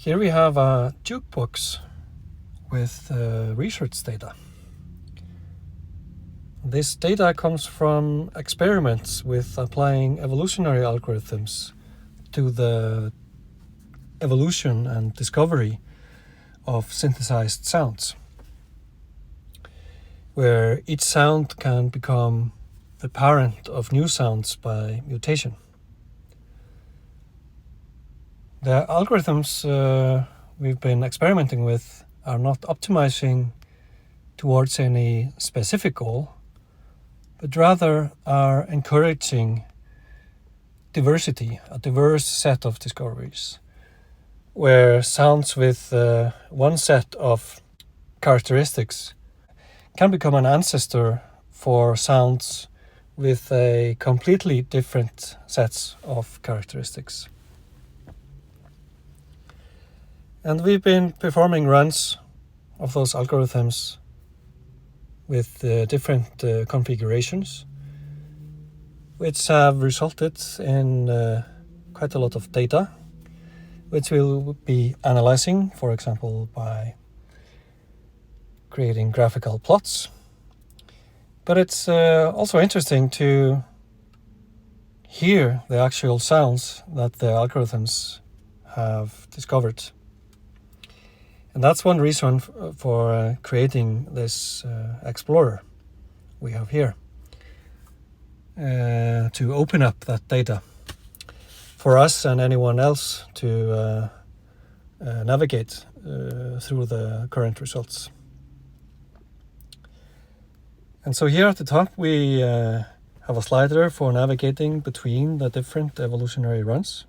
Here we have a jukebox with research data. This data comes from experiments with applying evolutionary algorithms to the evolution and discovery of synthesized sounds, where each sound can become the parent of new sounds by mutation. The algorithms we've been experimenting with are not optimizing towards any specific goal, but rather are encouraging diversity, a diverse set of discoveries, where sounds with one set of characteristics can become an ancestor for sounds with a completely different sets of characteristics. And we've been performing runs of those algorithms with different configurations, which have resulted in quite a lot of data, which we'll be analyzing, for example, by creating graphical plots. But it's also interesting to hear the actual sounds that the algorithms have discovered. And that's one reason for creating this explorer we have here, to open up that data for us and anyone else to navigate through the current results. And so here at the top we have a slider for navigating between the different evolutionary runs.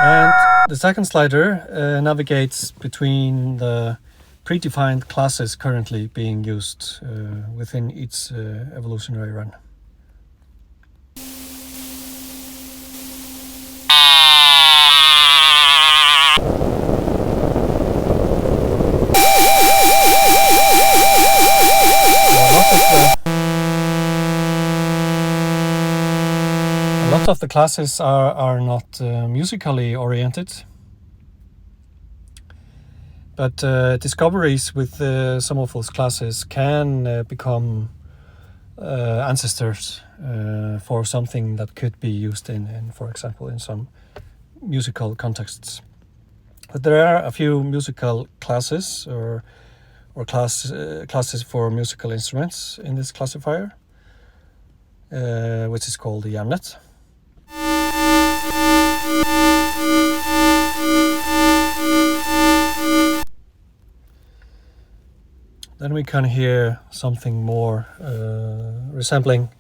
And the second slider navigates between the predefined classes currently being used within each evolutionary run. A lot of the classes are not musically oriented, but discoveries with some of those classes can become ancestors for something that could be used in, for example, in some musical contexts. But there are a few musical classes or classes for musical instruments in this classifier, which is called the Yamlet. Then we can hear something more resembling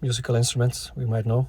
musical instruments we might know.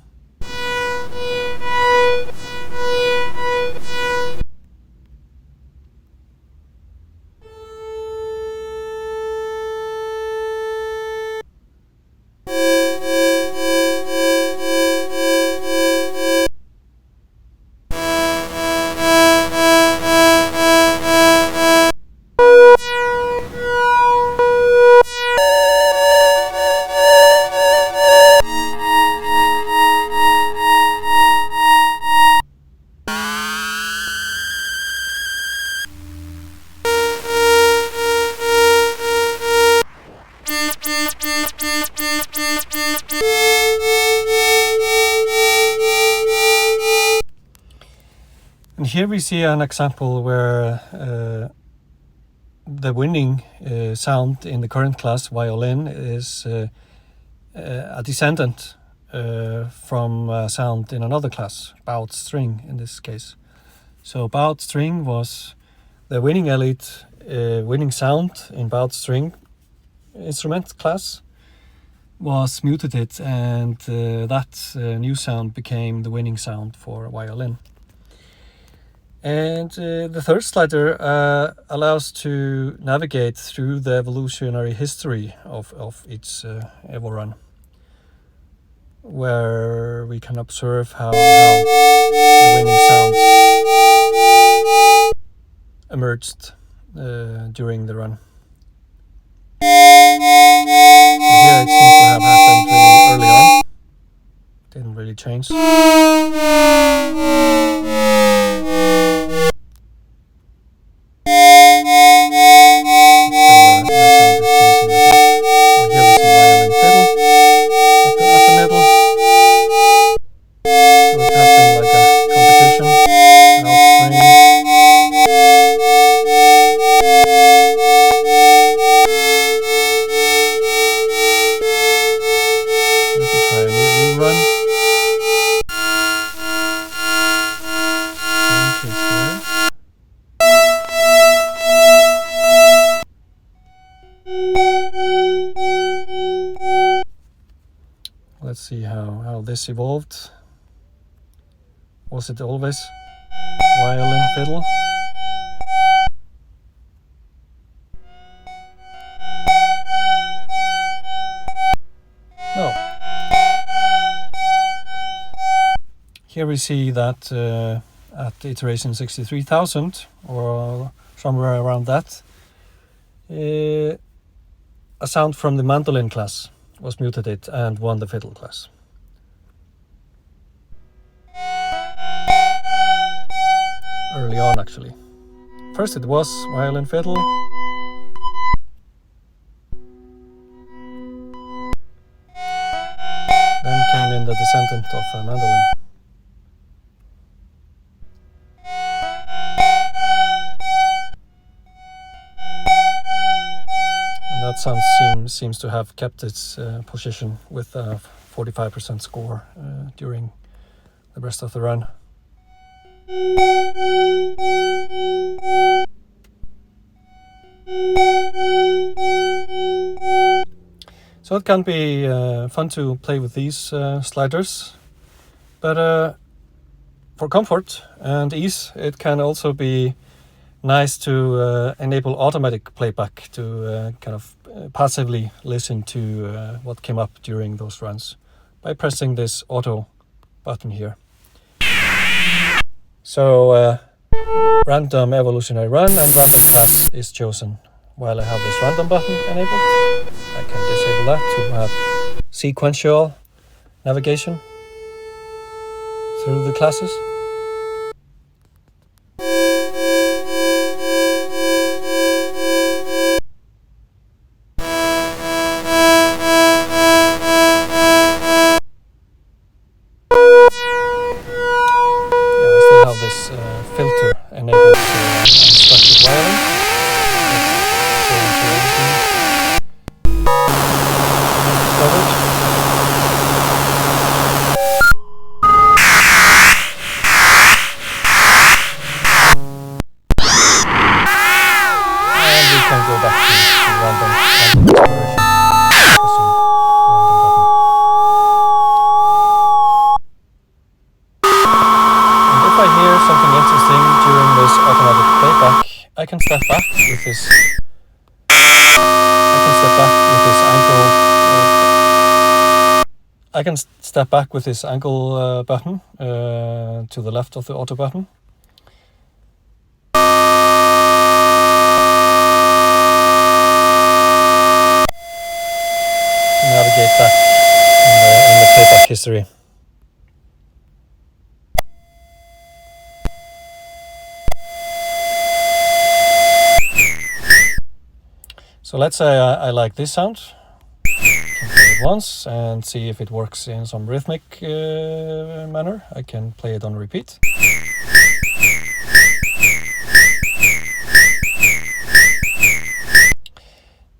And here we see an example where the winning sound in the current class, violin, is a descendant from a sound in another class, bowed string in this case. So bowed string was the winning elite, winning sound in bowed string instrument class was mutated, and that new sound became the winning sound for violin. And the third slider allows to navigate through the evolutionary history of each Evo run, where we can observe how the winning sound emerged during the run. it seems to have happened really early on. Didn't really change. Let's see how this evolved. Was it always violin fiddle? No. Here we see that at iteration 63,000 or somewhere around that, a sound from the mandolin class was muted and won the fiddle class. Early on, actually. First it was violin fiddle. Then came in the descendant of a mandolin. And that sound seems to have kept its position with a 45% score during the rest of the run. So it can be fun to play with these sliders, but for comfort and ease, it can also be nice to enable automatic playback to kind of passively listen to what came up during those runs by pressing this auto button here. So random evolutionary run and random pass is chosen while I have this random button enabled. I can disable that to have sequential navigation through the classes. This filter enabled unstructured violin. Let's go into everything. Covered. And we can go back to random exploration. Something interesting during this automatic playback, I can step back with this. I can step back with this angle button to the left of the auto button. To navigate back in the playback history. So let's say I like this sound. I can play it once and see if it works in some rhythmic manner. I can play it on repeat.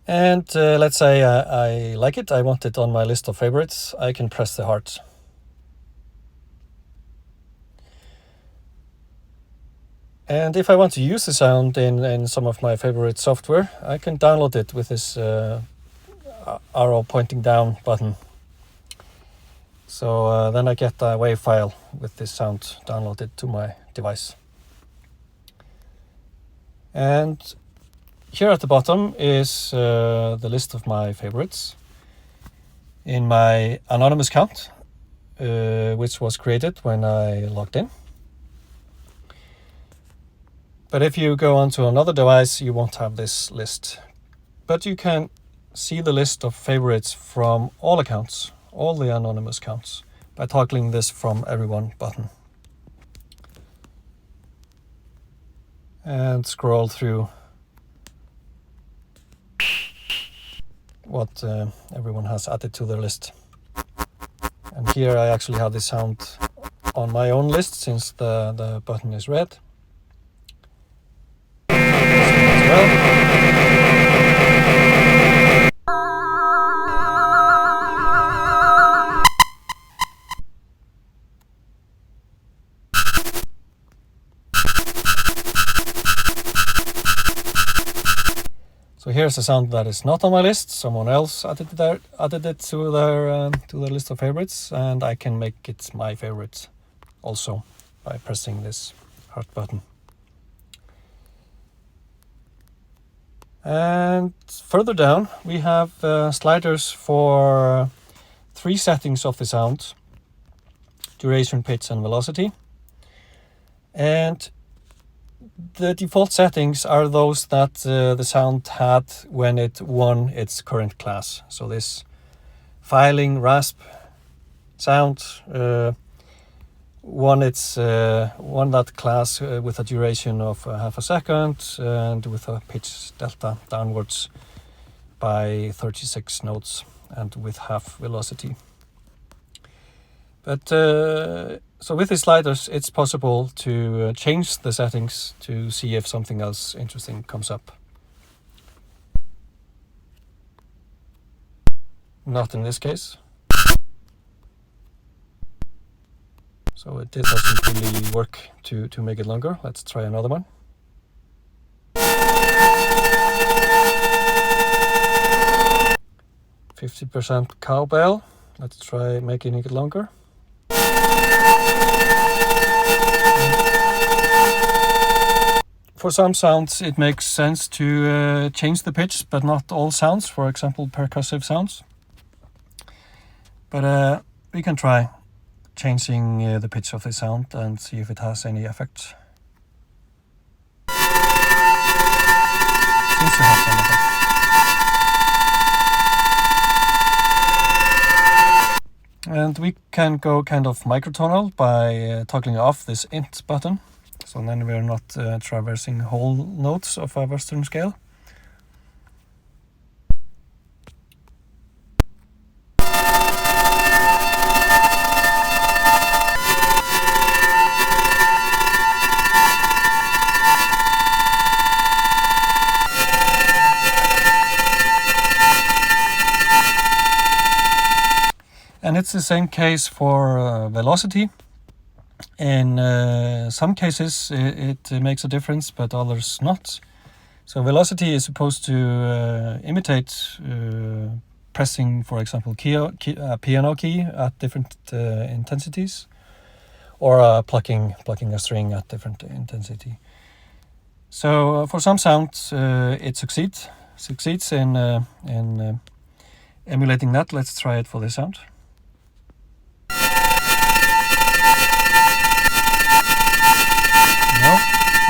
And let's say I like it, I want it on my list of favorites. I can press the heart. And if I want to use the sound in some of my favorite software, I can download it with this arrow pointing down button. So then I get a WAV file with this sound downloaded to my device. And here at the bottom is the list of my favorites in my anonymous account, which was created when I logged in. But if you go onto another device, you won't have this list. But you can see the list of favorites from all accounts, all the anonymous accounts, by toggling this from everyone button. And scroll through what everyone has added to their list. And here I actually have this sound on my own list since the button is red. As well. So here's a sound that is not on my list. Someone else added it to their list of favorites, and I can make it my favorite also by pressing this heart button. And further down we have sliders for 3 settings of the sound: duration, pitch, and velocity. And the default settings are those that the sound had when it won its current class. So this filing rasp sound won that class with a duration of half a second and with a pitch delta downwards by 36 notes and with half velocity. But so with these sliders, it's possible to change the settings to see if something else interesting comes up. Not in this case. So it doesn't really work to make it longer. Let's try another one. %50 cowbell. Let's try making it longer. For some sounds it makes sense to change the pitch, but not all sounds, for example percussive sounds. But we can try changing the pitch of the sound and see if it has any effect. Seems to have some effect. And we can go kind of microtonal by toggling off this int button. So then we're not traversing whole notes of a Western scale. And it's the same case for velocity. In some cases it makes a difference, but others not. So velocity is supposed to imitate pressing, for example, piano key at different intensities, or plucking a string at different intensity. So for some sounds it succeeds in emulating that. Let's try it for this sound. No,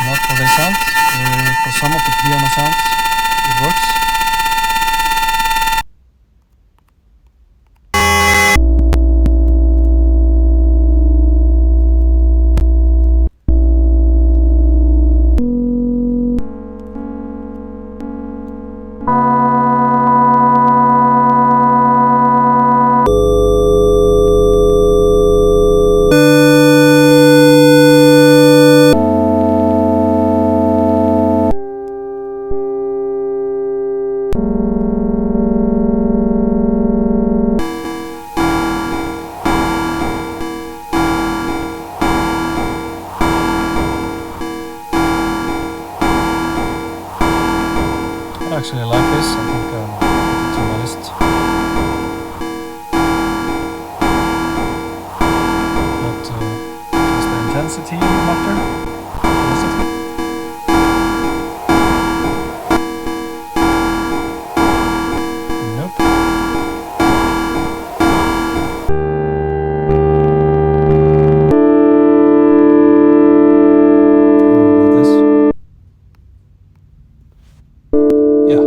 not for this sound. For some of the piano sounds, it works. I actually like this. I think I'll put it to my list. But just the intensity matter. Velocity. Nope. How about this? Yeah.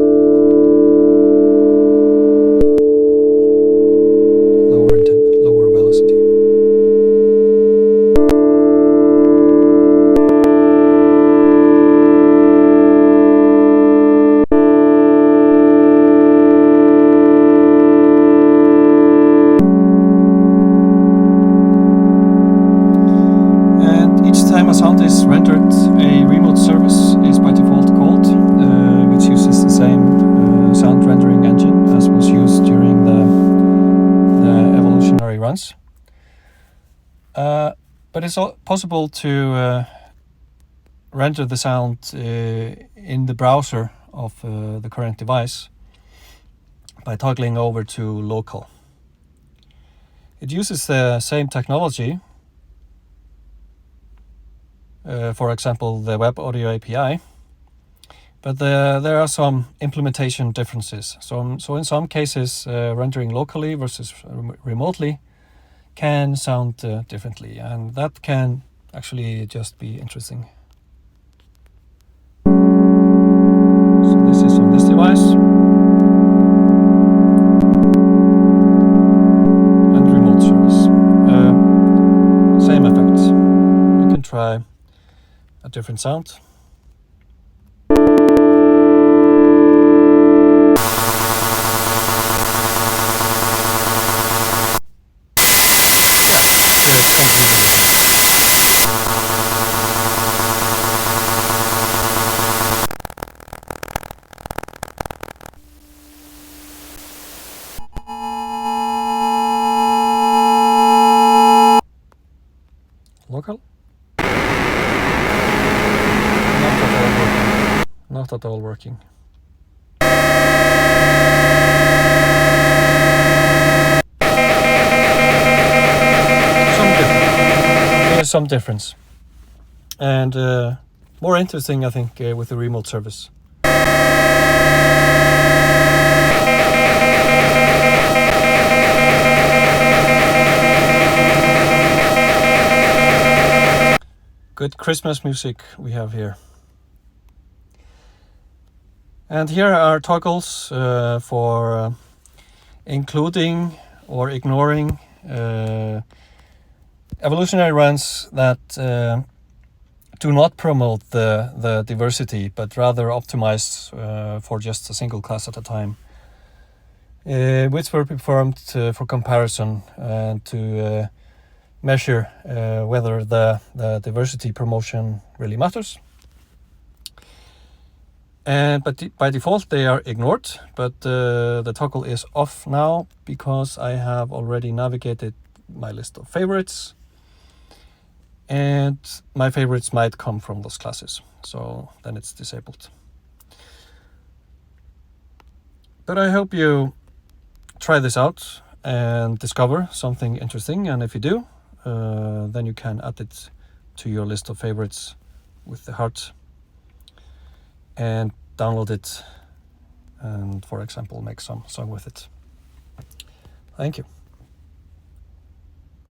And each time a sound is rendered, a remote service is by default called, which uses the same sound rendering engine as was used during the evolutionary runs. But it's possible to render the sound in the browser of the current device by toggling over to local. It uses the same technology, for example the Web Audio API, but there are some implementation differences. So in some cases rendering locally versus remotely can sound differently, and that can actually just be interesting. So this is on this device. And remote service. Same effects. You can try a different sound. Local? Not at all working. There's some difference. And more interesting, I think, with the remote service. Good Christmas music we have here. And here are toggles for including or ignoring evolutionary runs that do not promote the diversity, but rather optimize for just a single class at a time, which were performed for comparison and to measure whether the diversity promotion really matters. But by default they are ignored, but the toggle is off now because I have already navigated my list of favorites, and my favorites might come from those classes, so then it's disabled. But I hope you try this out and discover something interesting, and if you do, then you can add it to your list of favorites with the heart and download it and, for example, make some song with it. Thank you.